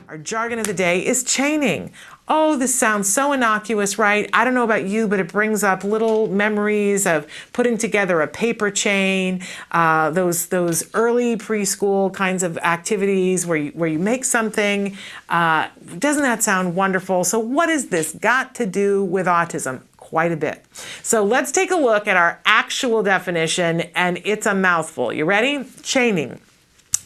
Our jargon of the day is chaining. Oh, this sounds so innocuous, right? I don't know about you, but it brings up little memories of putting together a paper chain, those early preschool kinds of activities where you make something. Doesn't that sound wonderful? So what has this got to do with autism? Quite a bit. So let's take a look at our actual definition, and it's a mouthful. You ready? Chaining.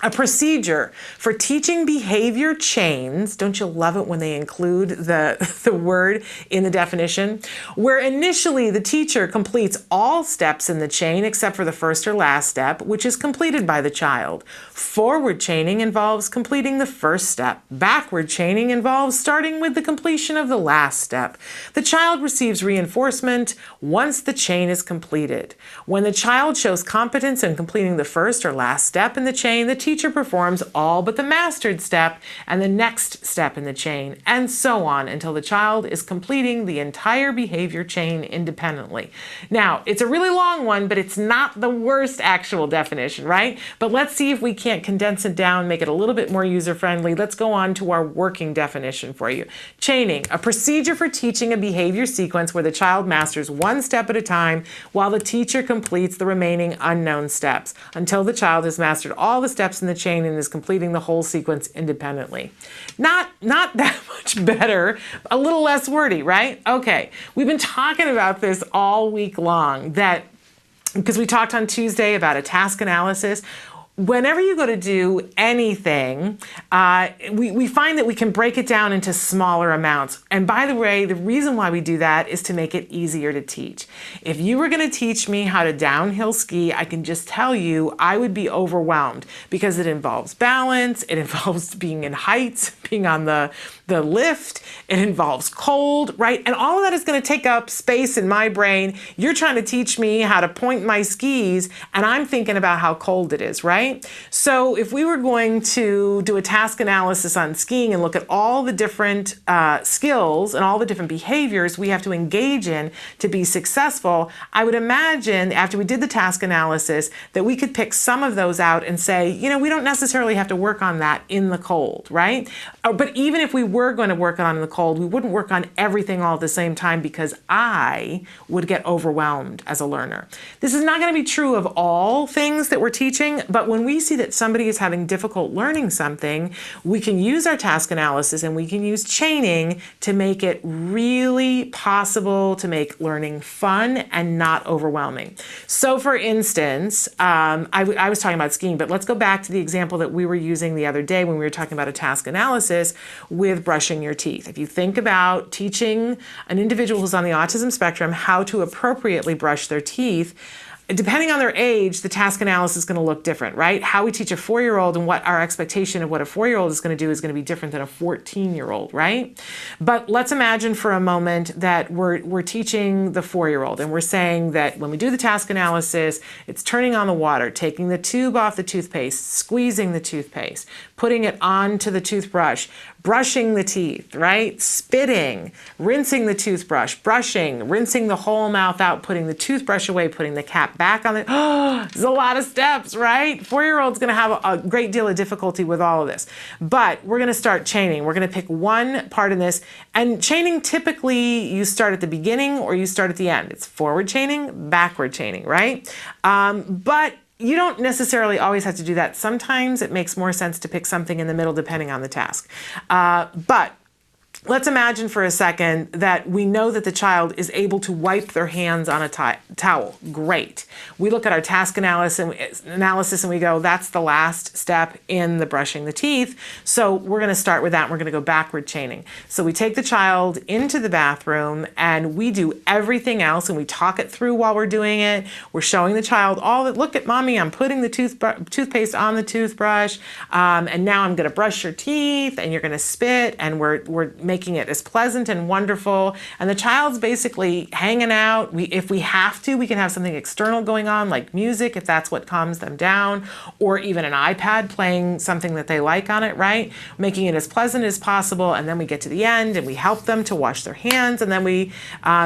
A procedure for teaching behavior chains, don't you love it when they include the word in the definition, where initially the teacher completes all steps in the chain except for the first or last step, which is completed by the child. Forward chaining involves completing the first step. Backward chaining involves starting with the completion of the last step. The child receives reinforcement once the chain is completed. When the child shows competence in completing the first or last step in the chain, the teacher performs all but the mastered step and the next step in the chain, and so on until the child is completing the entire behavior chain independently. Now, it's a really long one, but it's not the worst actual definition, right? But let's see if we can't condense it down, make it a little bit more user-friendly. Let's go on to our working definition for you. Chaining, a procedure for teaching a behavior sequence where the child masters one step at a time while the teacher completes the remaining unknown steps until the child has mastered all the steps in the chain and is completing the whole sequence independently. Not that much better, a little less wordy, right? Okay, we've been talking about this all week long, because we talked on Tuesday about a task analysis. Whenever you go to do anything, we find that we can break it down into smaller amounts. And by the way, the reason why we do that is to make it easier to teach. If you were going to teach me how to downhill ski, I can just tell you I would be overwhelmed because it involves balance, it involves being in heights, being on the lift, it involves cold, right? And all of that is going to take up space in my brain. You're trying to teach me how to point my skis, and I'm thinking about how cold it is, right? So if we were going to do a task analysis on skiing and look at all the different skills and all the different behaviors we have to engage in to be successful, I would imagine after we did the task analysis that we could pick some of those out and say, we don't necessarily have to work on that in the cold, right? But even if we were going to work on in the cold, we wouldn't work on everything all at the same time because I would get overwhelmed as a learner. This is not going to be true of all things that we're teaching, but when we see that somebody is having difficult learning something, we can use our task analysis and we can use chaining to make it really possible to make learning fun and not overwhelming. So for instance, I was talking about skiing, but let's go back to the example that we were using the other day when we were talking about a task analysis with brushing your teeth. If you think about teaching an individual who's on the autism spectrum how to appropriately brush their teeth, depending on their age, the task analysis is going to look different, right? How we teach a 4-year-old and what our expectation of what a 4-year-old is going to do is going to be different than a 14-year-old, right? But let's imagine for a moment that we're teaching the 4-year-old and we're saying that when we do the task analysis, it's turning on the water, taking the tube off the toothpaste, squeezing the toothpaste, putting it onto the toothbrush, brushing the teeth, right? Spitting, rinsing the toothbrush, brushing, rinsing the whole mouth out, putting the toothbrush away, putting the cap back on it. Oh, there's a lot of steps, right? 4-year-old's going to have a great deal of difficulty with all of this. But we're going to start chaining. We're going to pick one part in this. And chaining, typically, you start at the beginning or you start at the end. It's forward chaining, backward chaining, right? But you don't necessarily always have to do that. Sometimes it makes more sense to pick something in the middle depending on the task. But let's imagine for a second that we know that the child is able to wipe their hands on a towel. Great. We look at our task analysis and we go, that's the last step in the brushing the teeth. So we're going to start with that and we're going to go backward chaining. So we take the child into the bathroom and we do everything else and we talk it through while we're doing it. We're showing the child all that, look at mommy, I'm putting the toothpaste on the toothbrush and now I'm going to brush your teeth and you're going to spit and we're making it as pleasant and wonderful. And the child's basically hanging out. If we have to, we can have something external going on like music if that's what calms them down, or even an iPad playing something that they like on it, right? Making it as pleasant as possible. And then we get to the end and we help them to wash their hands. And then we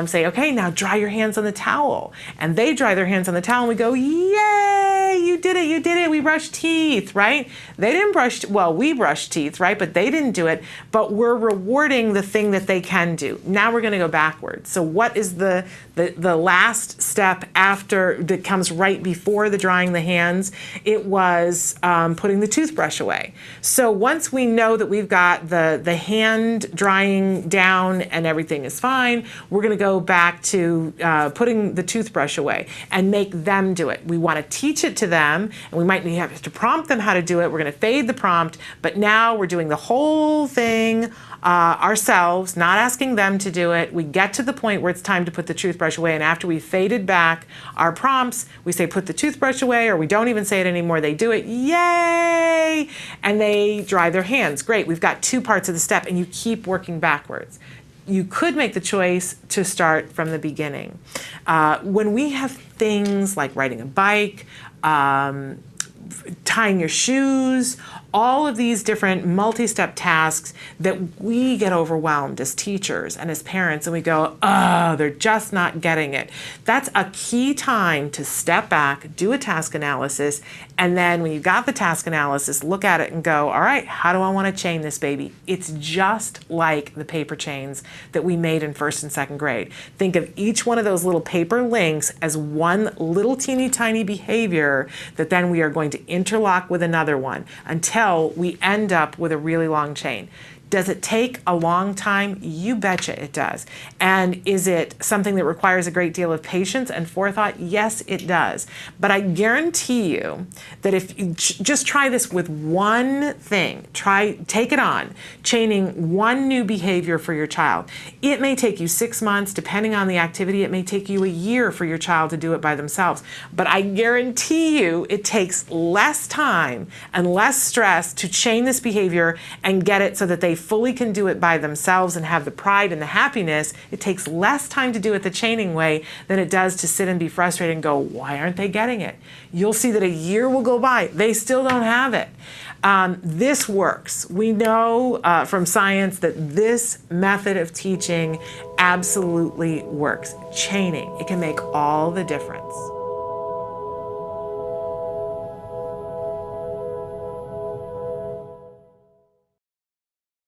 say, okay, now dry your hands on the towel. And they dry their hands on the towel and we go, yay, you did it, we brushed teeth, right? They didn't brush, well, we brushed teeth, right? But they didn't do it, but we're rewarding the thing that they can do. Now we're gonna go backwards. So what is the last step after, that comes right before the drying the hands? It was putting the toothbrush away. So once we know that we've got the hand drying down and everything is fine, we're gonna go back to putting the toothbrush away and make them do it. We wanna teach it to them, and we might have to prompt them how to do it. We're gonna fade the prompt, but now we're doing the whole thing ourselves, not asking them to do it. We get to the point where it's time to put the toothbrush away, and after we faded back our prompts, we say put the toothbrush away, or we don't even say it anymore. They do it, yay! And they dry their hands. Great, we've got 2 parts of the step, and you keep working backwards. You could make the choice to start from the beginning. When we have things like riding a bike, tying your shoes, all of these different multi-step tasks that we get overwhelmed as teachers and as parents, and we go, oh, they're just not getting it. That's a key time to step back, do a task analysis, and then when you got the task analysis, look at it and go, all right, how do I want to chain this baby? It's just like the paper chains that we made in 1st and 2nd grade. Think of each one of those little paper links as one little teeny tiny behavior that then we are going to interlock with another one until we end up with a really long chain. Does it take a long time? You betcha it does. And is it something that requires a great deal of patience and forethought? Yes, it does. But I guarantee you that if you just try this with one thing, take it on, chaining one new behavior for your child. It may take you 6 months, depending on the activity. It may take you a year for your child to do it by themselves. But I guarantee you it takes less time and less stress to chain this behavior and get it so that they fully can do it by themselves and have the pride and the happiness. It takes less time to do it the chaining way than it does to sit and be frustrated and go, why aren't they getting it? You'll see that a year will go by. They still don't have it. This works. We know from science that this method of teaching absolutely works. Chaining, it can make all the difference.